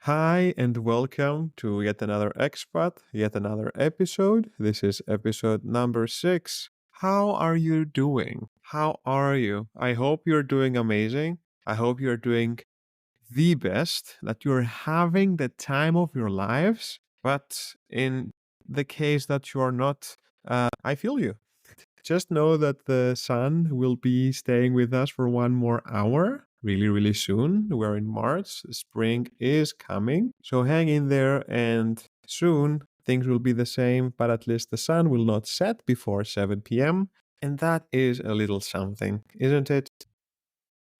Hi, and welcome to yet another expat, yet another episode. This is episode number 6. How are you doing? How are you? I hope you're doing amazing. I hope you're doing the best, that you're having the time of your lives. But in the case that you're not, I feel you. Just know that the sun will be staying with us for one more hour really, really soon. We're in March. Spring is coming. So hang in there, and soon things will be the same, but at least the sun will not set before 7 p.m. And that is a little something, isn't it?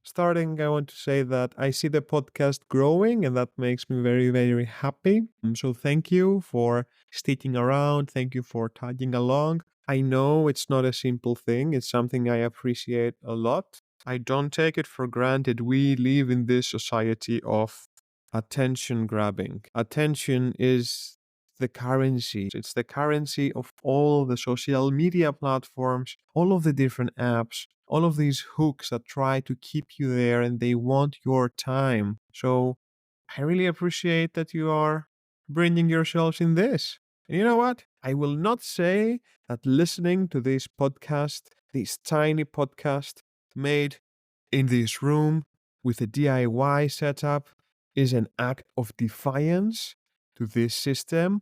Starting, I want to say that I see the podcast growing, and that makes me very, very happy. So, thank you for sticking around. Thank you for tagging along. I know it's not a simple thing, it's something I appreciate a lot. I don't take it for granted. We live in this society of attention grabbing. Attention is the currency. It's the currency of all the social media platforms, all of the different apps, all of these hooks that try to keep you there and they want your time. So I really appreciate that you are bringing yourselves in this. And you know what? I will not say that listening to this podcast, this tiny podcast made in this room with a DIY setup, is an act of defiance to this system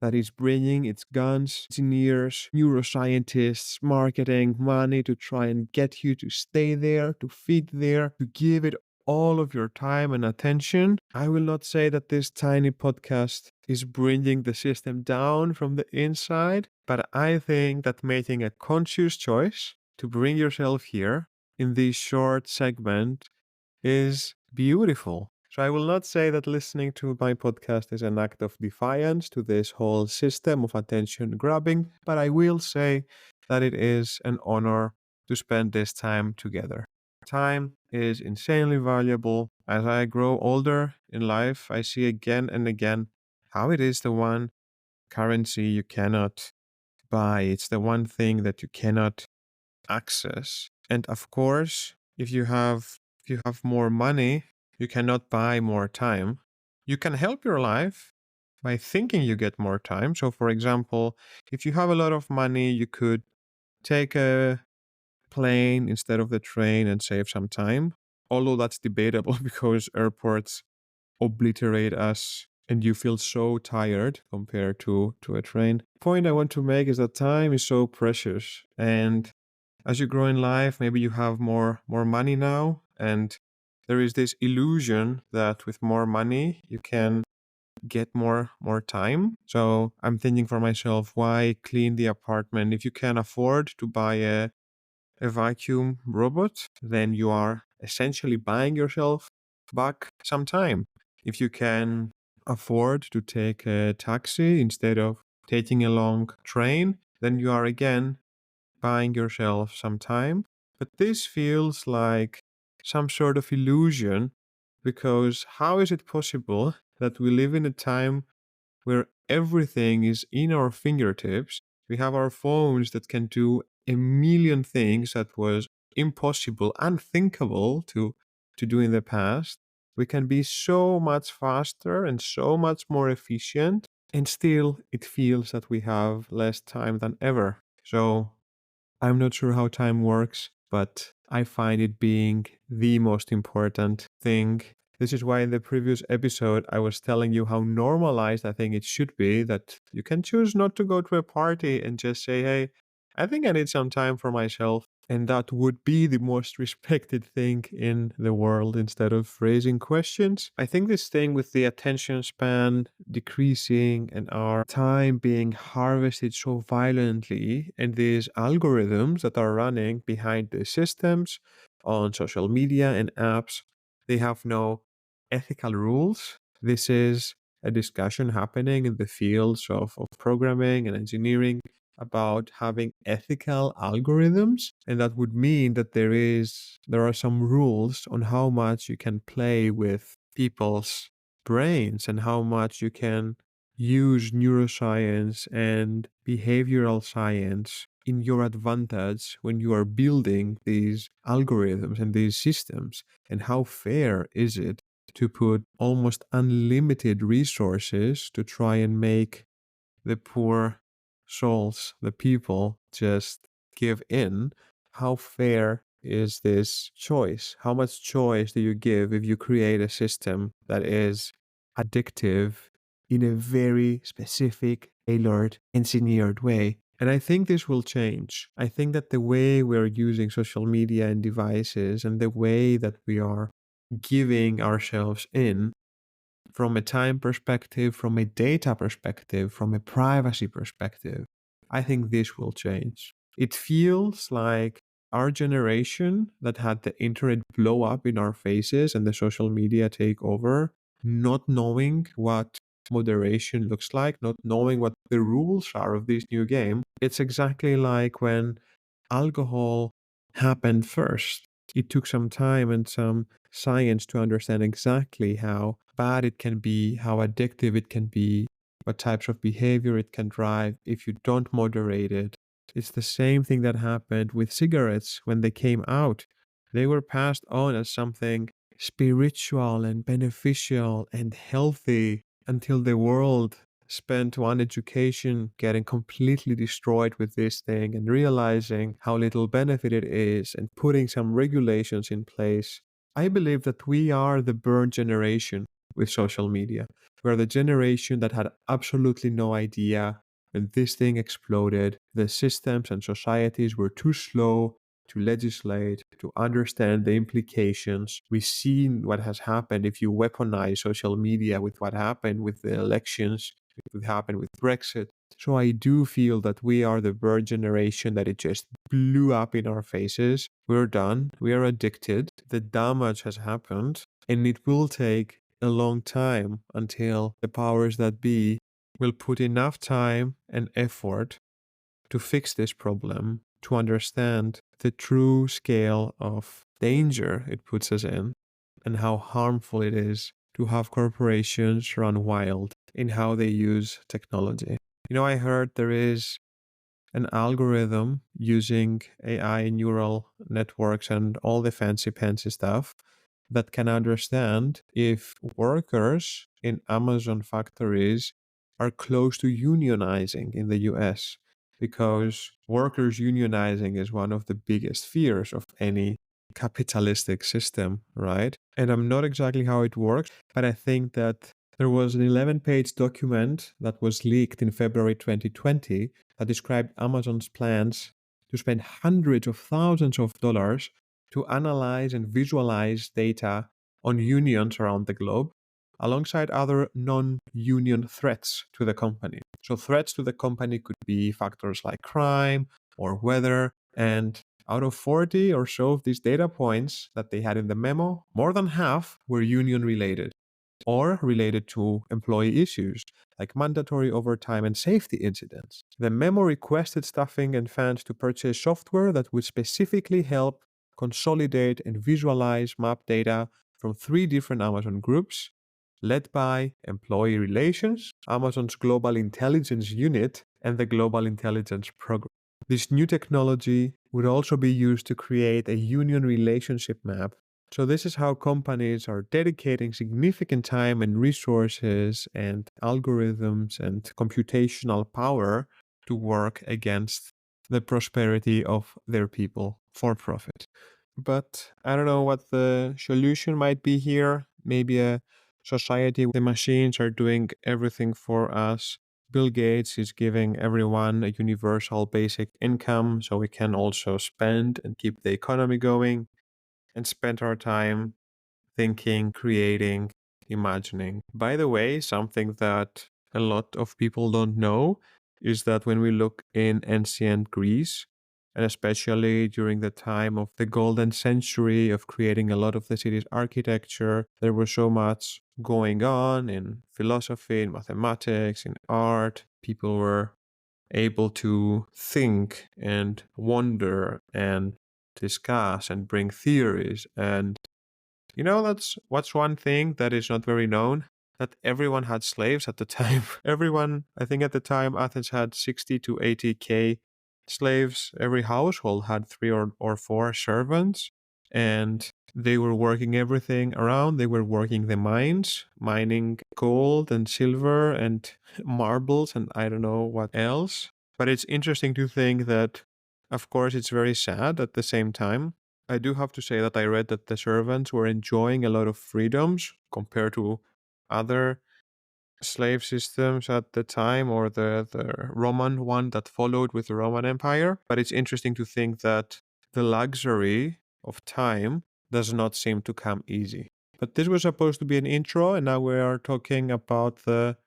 that is bringing its guns, engineers, neuroscientists, marketing, money to try and get you to stay there, to feed there, to give it all of your time and attention. I will not say that this tiny podcast is bringing the system down from the inside, but I think that making a conscious choice to bring yourself here in this short segment is beautiful. So I will not say that listening to my podcast is an act of defiance to this whole system of attention grabbing, but I will say that it is an honor to spend this time together. Time is insanely valuable. As I grow older in life, I see again and again how it is the one currency you cannot buy. It's the one thing that you cannot access. And of course, if you have more money, you cannot buy more time. You can help your life by thinking you get more time. So for example, if you have a lot of money, you could take a plane instead of the train and save some time. Although that's debatable because airports obliterate us and you feel so tired compared to a train. Point I want to make is that time is so precious, and as you grow in life, maybe you have more money now, and there is this illusion that with more money you can get more time. So I'm thinking for myself, why clean the apartment if you can afford to buy a vacuum robot? Then you are essentially buying yourself back some time. If you can afford to take a taxi instead of taking a long train, then you are again buying yourself some time. But this feels like some sort of illusion, because how is it possible that we live in a time where everything is in our fingertips? We have our phones that can do a million things that was impossible, unthinkable to do in the past. We can be so much faster and so much more efficient, and still it feels that we have less time than ever. So I'm not sure how time works, but I find it being the most important thing. This is why in the previous episode I was telling you how normalized I think it should be that you can choose not to go to a party and just say, hey, I think I need some time for myself. And that would be the most respected thing in the world instead of raising questions. I think this thing with the attention span decreasing and our time being harvested so violently, and these algorithms that are running behind the systems on social media and apps, they have no ethical rules. This is a discussion happening in the fields of programming and engineering about having ethical algorithms, and that would mean that there are some rules on how much you can play with people's brains and how much you can use neuroscience and behavioral science in your advantage when you are building these algorithms and these systems. And how fair is it to put almost unlimited resources to try and make the poor souls, the people, just give in. How fair is this choice? How much choice do you give if you create a system that is addictive in a very specific, tailored, engineered way? And I think this will change. I think that the way we're using social media and devices and the way that we are giving ourselves in from a time perspective, from a data perspective, from a privacy perspective, I think this will change. It feels like our generation that had the internet blow up in our faces and the social media take over, not knowing what moderation looks like, not knowing what the rules are of this new game. It's exactly like when alcohol happened first. It took some time and some science to understand exactly how bad it can be, how addictive it can be, what types of behavior it can drive if you don't moderate it. It's the same thing that happened with cigarettes when they came out. They were passed on as something spiritual and beneficial and healthy until the world spent one education getting completely destroyed with this thing and realizing how little benefit it is and putting some regulations in place. I believe that we are the burned generation with social media. We're the generation that had absolutely no idea when this thing exploded. The systems and societies were too slow to legislate, to understand the implications. We've seen what has happened if you weaponize social media with what happened with the elections, what happened with Brexit. So I do feel that we are the bird generation that it just blew up in our faces. We're done. We are addicted. The damage has happened. And it will take a long time until the powers that be will put enough time and effort to fix this problem, to understand the true scale of danger it puts us in, and how harmful it is to have corporations run wild in how they use technology. I heard there is an algorithm using AI neural networks and all the fancy stuff that can understand if workers in Amazon factories are close to unionizing in the US, because workers unionizing is one of the biggest fears of any capitalistic system, right? And I'm not exactly how it works, but I think that there was an 11-page document that was leaked in February 2020 that described Amazon's plans to spend hundreds of thousands of dollars to analyze and visualize data on unions around the globe, alongside other non-union threats to the company. So threats to the company could be factors like crime or weather, and out of 40 or so of these data points that they had in the memo, more than half were union related or related to employee issues like mandatory overtime and safety incidents. The memo requested staffing and fans to purchase software that would specifically help consolidate and visualize map data from 3 different Amazon groups, led by Employee Relations, Amazon's Global Intelligence Unit, and the Global Intelligence Program. This new technology would also be used to create a union relationship map. So this is how companies are dedicating significant time and resources and algorithms and computational power to work against the prosperity of their people for profit. But I don't know what the solution might be here. Maybe a society where the machines are doing everything for us. Bill Gates is giving everyone a universal basic income so we can also spend and keep the economy going and spend our time thinking, creating, imagining. By the way, something that a lot of people don't know is that when we look in ancient Greece, and especially during the time of the golden century of creating a lot of the city's architecture, there was so much going on in philosophy, in mathematics, in art. People were able to think and wonder and discuss and bring theories. And that's what's one thing that is not very known, that everyone had slaves at the time. Everyone, I think at the time, Athens had 60 to 80K slaves. Every household had 3 or 4 servants. and they were working everything around. They were working the mines, mining gold and silver and marbles and I don't know what else. But it's interesting to think that, of course, it's very sad at the same time. I do have to say that I read that the servants were enjoying a lot of freedoms compared to other slave systems at the time, or the Roman one that followed with the Roman Empire. But it's interesting to think that the luxury of time does not seem to come easy. But this was supposed to be an intro, and now we are talking about the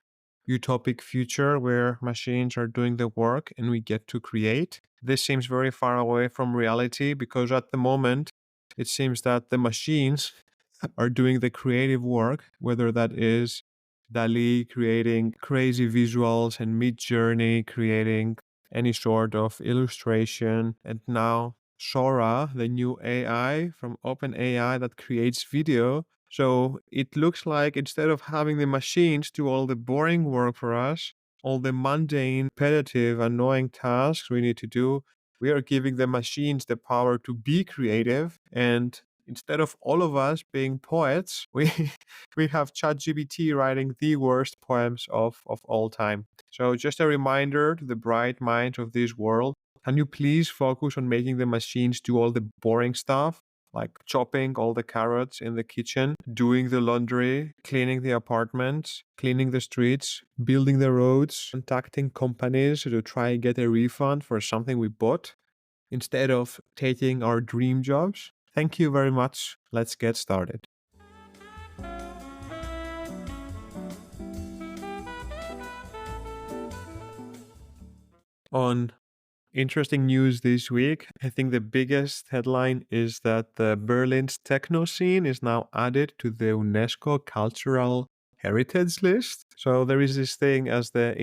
utopic future where machines are doing the work and we get to create. This seems very far away from reality because at the moment it seems that the machines are doing the creative work, whether that is Dali creating crazy visuals and Mid Journey creating any sort of illustration, and now Sora, the new AI from OpenAI that creates video. So it looks like instead of having the machines do all the boring work for us, all the mundane, repetitive, annoying tasks we need to do, we are giving the machines the power to be creative. And instead of all of us being poets, we have ChatGPT writing the worst poems of all time. So just a reminder to the bright minds of this world, can you please focus on making the machines do all the boring stuff? Like chopping all the carrots in the kitchen, doing the laundry, cleaning the apartments, cleaning the streets, building the roads, contacting companies to try and get a refund for something we bought instead of taking our dream jobs. Thank you very much. Let's get started. On interesting news this week, I think the biggest headline is that the Berlin's techno scene is now added to the UNESCO Cultural Heritage List. So there is this thing as the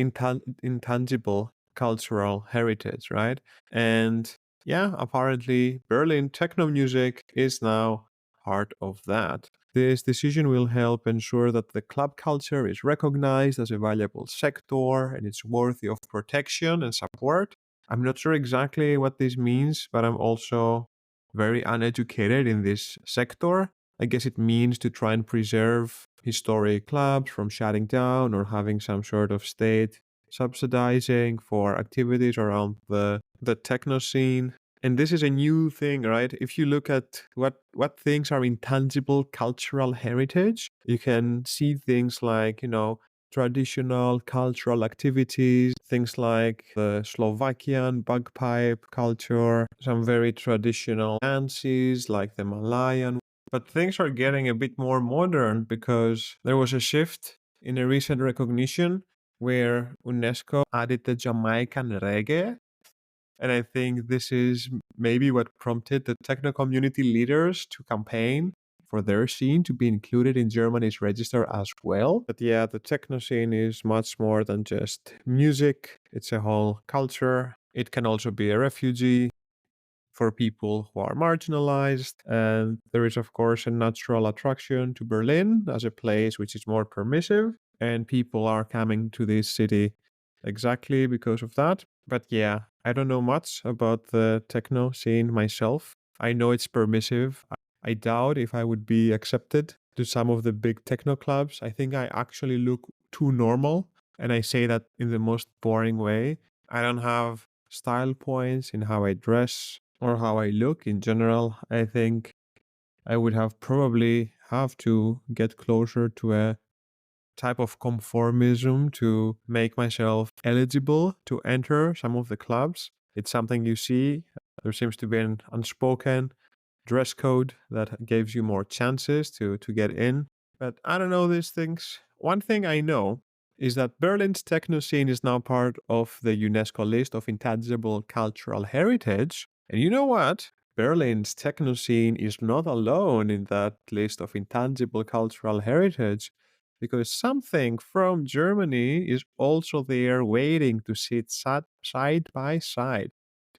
intangible cultural heritage, right? And yeah, apparently Berlin techno music is now part of that. This decision will help ensure that the club culture is recognized as a valuable sector and it's worthy of protection and support. I'm not sure exactly what this means, but I'm also very uneducated in this sector. I guess it means to try and preserve historic clubs from shutting down or having some sort of state subsidizing for activities around the techno scene. And this is a new thing, right? If you look at what things are intangible cultural heritage, you can see things like, traditional cultural activities, things like the Slovakian bagpipe culture, some very traditional dances like the Malayan. But things are getting a bit more modern because there was a shift in a recent recognition where UNESCO added the Jamaican reggae. And I think this is maybe what prompted the techno community leaders to campaign for their scene to be included in Germany's register as well. But yeah, the techno scene is much more than just music, it's a whole culture. It can also be a refugee for people who are marginalized. And there is, of course, a natural attraction to Berlin as a place which is more permissive. And people are coming to this city exactly because of that. But yeah, I don't know much about the techno scene myself. I know it's permissive. I doubt if I would be accepted to some of the big techno clubs. I think I actually look too normal. And I say that in the most boring way. I don't have style points in how I dress or how I look in general. I think I would have probably have to get closer to a type of conformism to make myself eligible to enter some of the clubs. It's something you see. There seems to be an unspoken dress code that gives you more chances to get in. But I don't know these things. One thing I know is that Berlin's techno scene is now part of the UNESCO list of intangible cultural heritage. And you know what? Berlin's techno scene is not alone in that list of intangible cultural heritage because something from Germany is also there waiting to sit side by side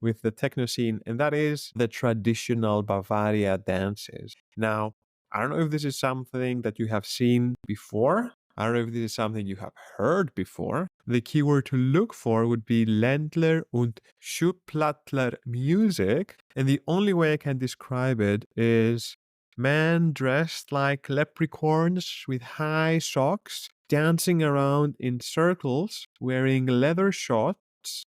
with the techno scene, and that is the traditional Bavaria dances. Now, I don't know if this is something that you have seen before, I don't know if this is something you have heard before. The keyword to look for would be Ländler und Schuhplattler music. And the only way I can describe it is men dressed like leprechauns with high socks, dancing around in circles, wearing leather shorts,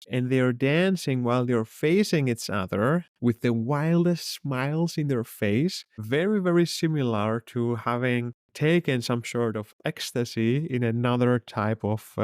and they're dancing while they're facing each other with the wildest smiles in their face. Very, very similar to having taken some sort of ecstasy in another type of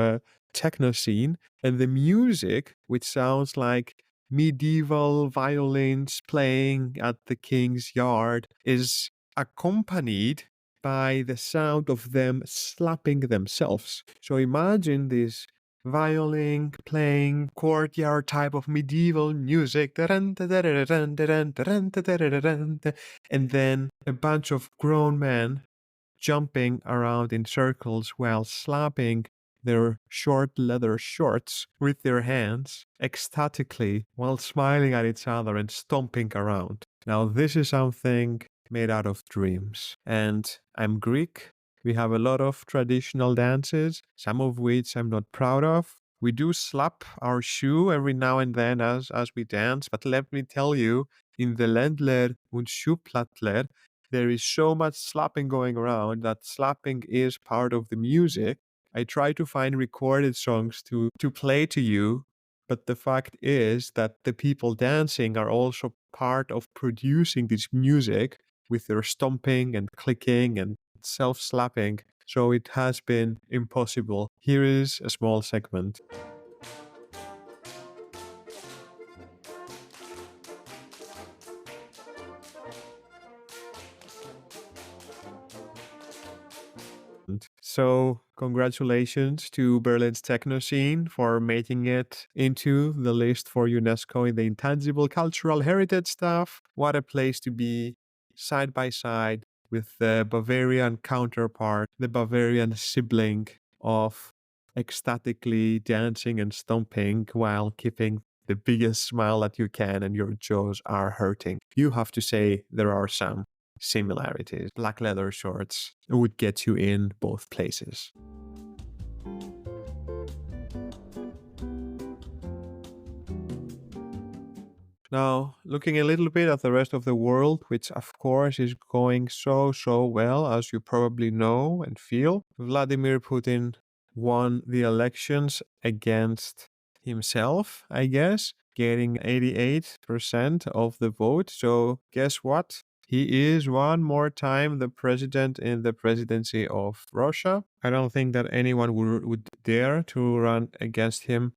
techno scene. And the music, which sounds like medieval violins playing at the king's yard, is accompanied by the sound of them slapping themselves. So imagine this violin playing courtyard type of medieval music, and then a bunch of grown men jumping around in circles while slapping their short leather shorts with their hands ecstatically while smiling at each other and stomping around. Now, this is something made out of dreams. And I'm Greek. We have a lot of traditional dances, some of which I'm not proud of. We do slap our shoe every now and then as we dance, but let me tell you, in the Ländler und Schuhplattler, there is so much slapping going around that slapping is part of the music. I try to find recorded songs to play to you, but the fact is that the people dancing are also part of producing this music with their stomping and clicking and self slapping. So it has been impossible. Here is a small segment. So, congratulations to Berlin's techno scene for making it into the list for UNESCO in the intangible cultural heritage stuff. What a place to be side by side with the Bavarian counterpart, the Bavarian sibling of ecstatically dancing and stomping while keeping the biggest smile that you can and your jaws are hurting. You have to say there are some similarities. Black leather shorts would get you in both places. Now, looking a little bit at the rest of the world, which of course is going so well, as you probably know and feel, Vladimir Putin won the elections against himself, I guess, getting 88% of the vote. So, guess what? He is one more time the president in the presidency of Russia. I don't think that anyone would dare to run against him,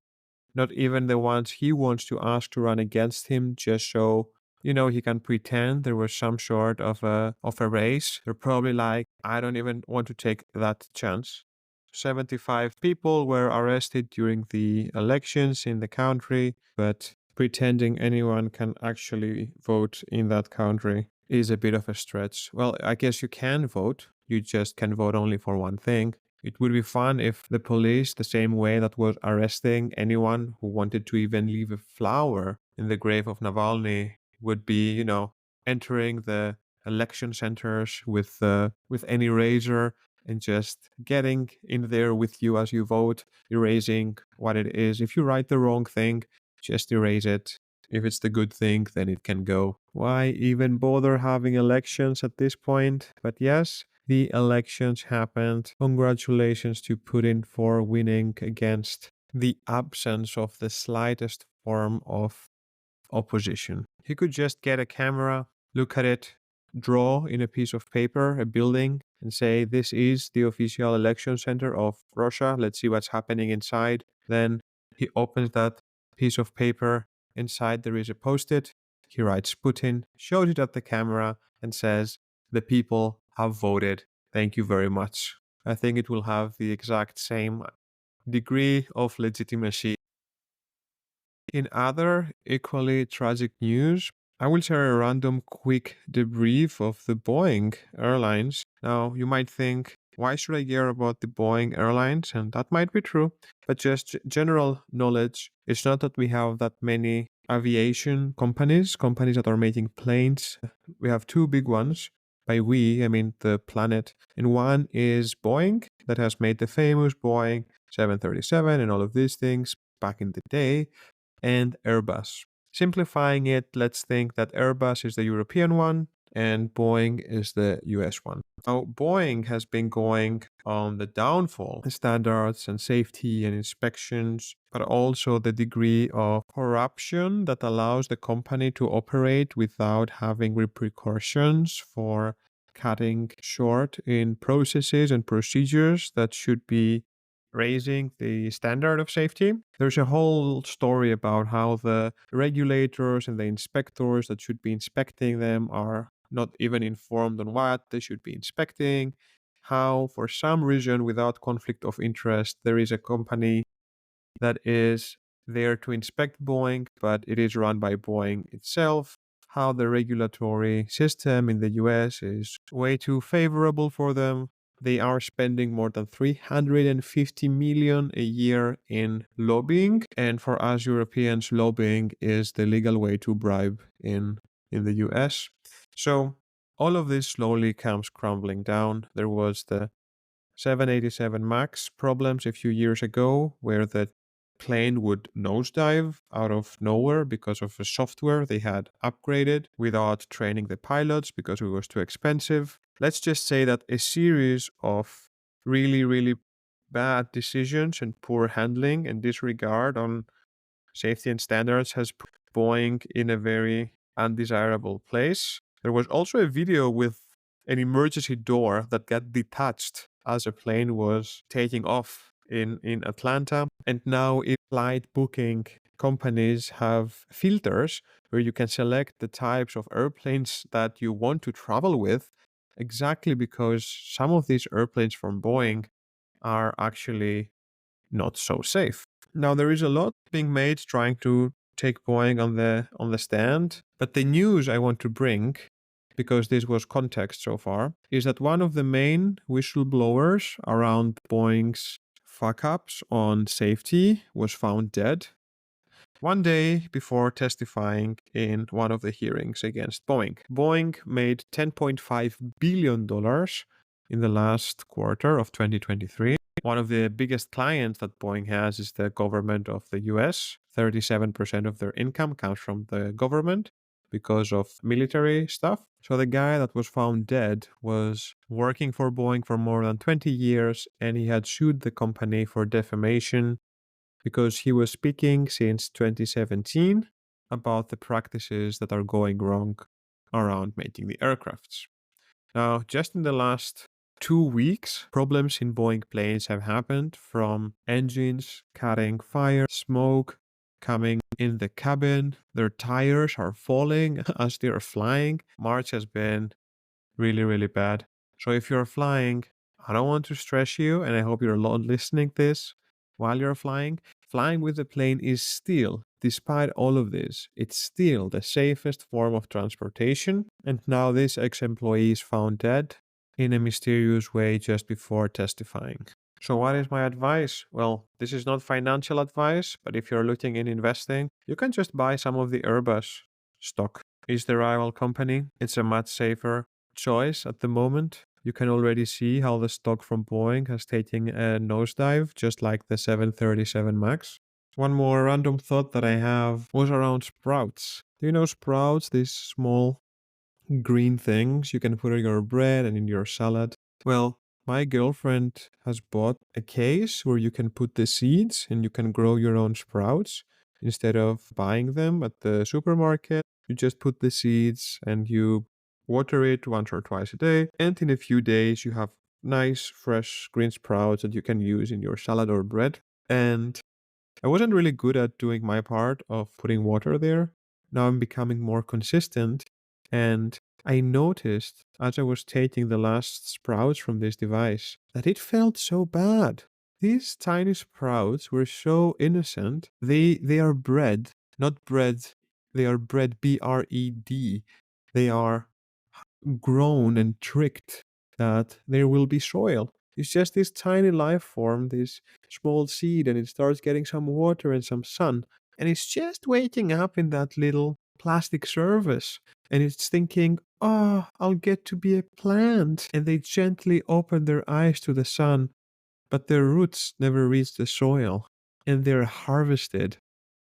not even the ones he wants to ask to run against him, just so he can pretend there was some sort of a race. They're probably like, I don't even want to take that chance. 75 people were arrested during the elections in the country, but pretending anyone can actually vote in that country is a bit of a stretch. Well, I guess you can vote. You just can vote only for one thing. It would be fun if the police, the same way that was arresting anyone who wanted to even leave a flower in the grave of Navalny, would be, entering the election centers with any razor and just getting in there with you as you vote, erasing what it is. If you write the wrong thing, just erase it. If it's the good thing, then it can go. Why even bother having elections at this point? But yes, the elections happened. Congratulations to Putin for winning against the absence of the slightest form of opposition. He could just get a camera, look at it, draw in a piece of paper a building, and say, this is the official election center of Russia. Let's see what's happening inside. Then he opens that piece of paper. Inside there is a post-it. He writes Putin, shows it at the camera, and says, the people have voted. Thank you very much. I think it will have the exact same degree of legitimacy. In other equally tragic news, I will share a random quick debrief of the Boeing Airlines. Now, you might think, why should I care about the Boeing Airlines? And that might be true, but just general knowledge. It's not that we have that many aviation companies that are making planes. We have two big ones, by we, I mean the planet. And one is Boeing, that has made the famous Boeing 737 and all of these things back in the day, and Airbus. Simplifying it, let's think that Airbus is the European one and Boeing is the US one. Now, Boeing has been going on the downfall, standards and safety and inspections, but also the degree of corruption that allows the company to operate without having repercussions for cutting short in processes and procedures that should be raising the standard of safety. There's a whole story about how the regulators and the inspectors that should be inspecting them are not even informed on what they should be inspecting. How, for some reason, without conflict of interest, there is a company that is there to inspect Boeing, but it is run by Boeing itself. How the regulatory system in the US is way too favorable for them. They are spending more than 350 million a year in lobbying, and for us Europeans, lobbying is the legal way to bribe in the US. So all of this slowly comes crumbling down. There was the 787 MAX problems a few years ago where the plane would nosedive out of nowhere because of a software they had upgraded without training the pilots because it was too expensive. Let's just say that a series of really, really bad decisions and poor handling and disregard on safety and standards has put Boeing in a very undesirable place. There was also a video with an emergency door that got detached as a plane was taking off in Atlanta. And now, if flight booking companies have filters where you can select the types of airplanes that you want to travel with, exactly because some of these airplanes from Boeing are actually not so safe. Now there is a lot being made trying to take Boeing on the stand, but the news I want to bring, because this was context so far, is that one of the main whistleblowers around Boeing's fuck ups on safety was found dead one day before testifying in one of the hearings against Boeing. Boeing made $10.5 billion in the last quarter of 2023. One of the biggest clients that Boeing has is the government of the US. 37% of their income comes from the government because of military stuff. So the guy that was found dead was working for Boeing for more than 20 years and he had sued the company for defamation because he was speaking since 2017 about the practices that are going wrong around making the aircrafts. Now, just in the last 2 weeks, problems in Boeing planes have happened, from engines catching fire, smoke coming in the cabin, their tires are falling as they are flying. March has been really, really bad. So if you're flying, I don't want to stress you, and I hope you're not listening this while you're flying. Flying with the plane is still, despite all of this, it's still the safest form of transportation. And now this ex-employee is found dead in a mysterious way just before testifying. So what is my advice? Well, this is not financial advice, but if you're looking in investing, you can just buy some of the Airbus stock. It's the rival company. It's a much safer choice at the moment. You can already see how the stock from Boeing has taken a nosedive, just like the 737 MAX. One more random thought that I have was around sprouts. Do you know sprouts? These small green things you can put in your bread and in your salad. Well, my girlfriend has bought a case where you can put the seeds and you can grow your own sprouts instead of buying them at the supermarket. You just put the seeds and you water it once or twice a day, and in a few days you have nice fresh green sprouts that you can use in your salad or bread. And I wasn't really good at doing my part of putting water there. Now I'm becoming more consistent, and I noticed as I was taking the last sprouts from this device that it felt so bad. These tiny sprouts were so innocent. They are bread, not bread. They are bread, bread. They are grown and tricked that there will be soil. It's just this tiny life form, this small seed, and it starts getting some water and some sun. And it's just waking up in that little plastic surface, and it's thinking, oh, I'll get to be a plant. And they gently open their eyes to the sun, but their roots never reach the soil, and they're harvested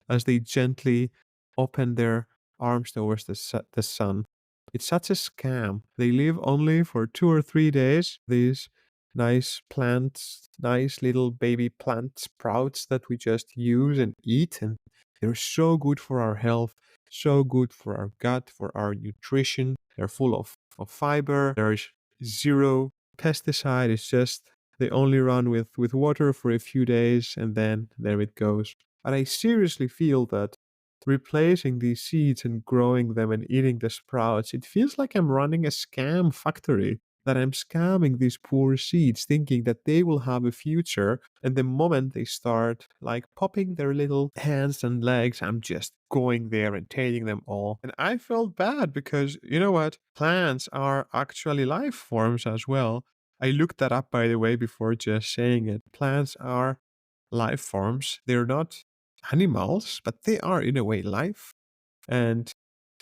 as they gently open their arms towards the sun. It's such a scam. They live only for 2 or 3 days. These nice plants, nice little baby plant sprouts that we just use and eat, and they're so good for our health, so good for our gut, for our nutrition. They're full of fiber. There's zero pesticide. It's just they only run with water for a few days and then there it goes. And I seriously feel that replacing these seeds and growing them and eating the sprouts, it feels like I'm running a scam factory. That I'm scamming these poor seeds, thinking that they will have a future. And the moment they start like popping their little hands and legs, I'm just going there and taking them all. And I felt bad because you know what? Plants are actually life forms as well. I looked that up, by the way, before just saying it. Plants are life forms. They're not animals, but they are, in a way, life. And,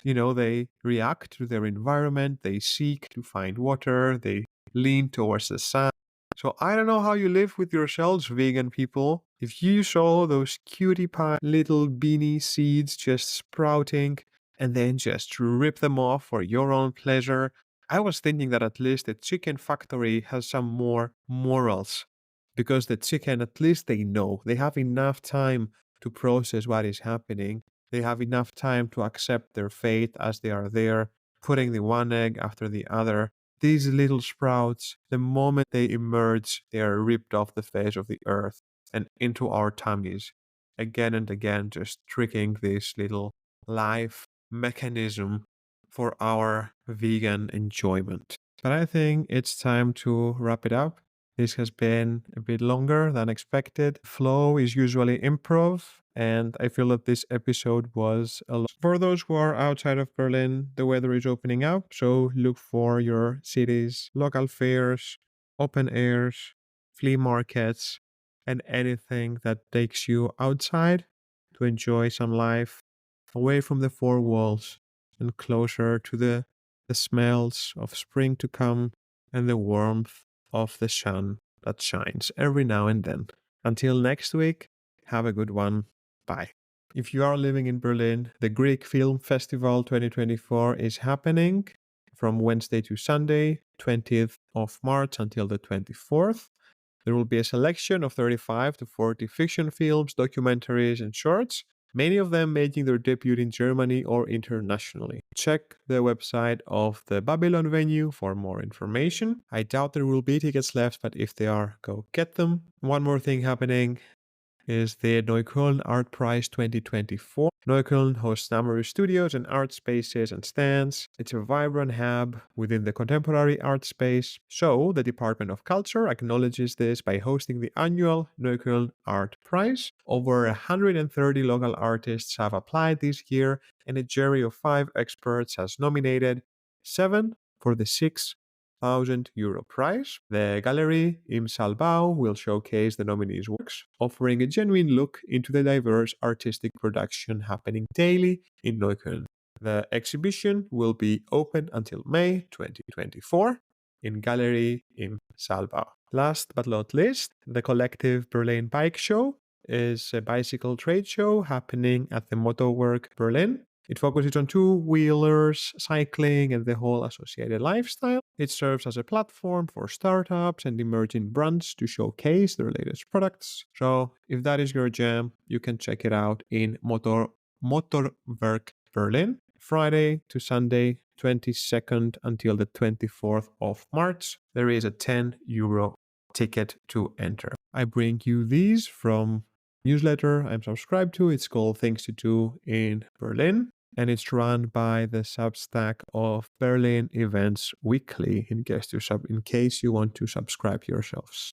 they react to their environment. They seek to find water. They lean towards the sun. So I don't know how you live with yourselves, vegan people. If you saw those cutie pie little beanie seeds just sprouting and then just rip them off for your own pleasure, I was thinking that at least the chicken factory has some more morals. Because the chicken, at least they know, they have enough time to process what is happening. They have enough time to accept their fate as they are there, putting the one egg after the other. These little sprouts, the moment they emerge, they are ripped off the face of the earth and into our tummies, again and again, just tricking this little life mechanism for our vegan enjoyment. But I think it's time to wrap it up. This has been a bit longer than expected. Flow is usually improv, and I feel that this episode was a lot. For those who are outside of Berlin, the weather is opening up, so look for your cities, local fairs, open airs, flea markets, and anything that takes you outside to enjoy some life away from the four walls and closer to the smells of spring to come and the warmth of the sun that shines every now and then. Until next week, have a good one. Bye. If you are living in Berlin, the Greek Film Festival 2024 is happening from Wednesday to Sunday, 20th of March until the 24th. There will be a selection of 35 to 40 fiction films, documentaries, and shorts, many of them making their debut in Germany or internationally. Check the website of the Babylon venue for more information. I doubt there will be tickets left, but if there are, go get them. One more thing happening is the Neukölln Art Prize 2024. Neukölln hosts numerous studios and art spaces and stands. It's a vibrant hub within the contemporary art space. So, the Department of Culture acknowledges this by hosting the annual Neukölln Art Prize. Over 130 local artists have applied this year, and a jury of 5 experts has nominated 7 for the 6,000 euro prize. The gallery im Salbau will showcase the nominees' works, offering a genuine look into the diverse artistic production happening daily in Neukölln. The exhibition will be open until May 2024 in Gallery im Salbau. Last but not least, the Collective Berlin Bike Show is a bicycle trade show happening at the Motorwerk Berlin. It focuses on two-wheelers, cycling, and the whole associated lifestyle. It serves as a platform for startups and emerging brands to showcase their latest products. So, if that is your jam, you can check it out in Motorwerk Berlin, Friday to Sunday, 22nd until the 24th of March. There is a 10 euro ticket to enter. I bring you these from newsletter I'm subscribed to. It's called Things to Do in Berlin, and it's run by the Substack of Berlin Events Weekly in case you want to subscribe yourselves.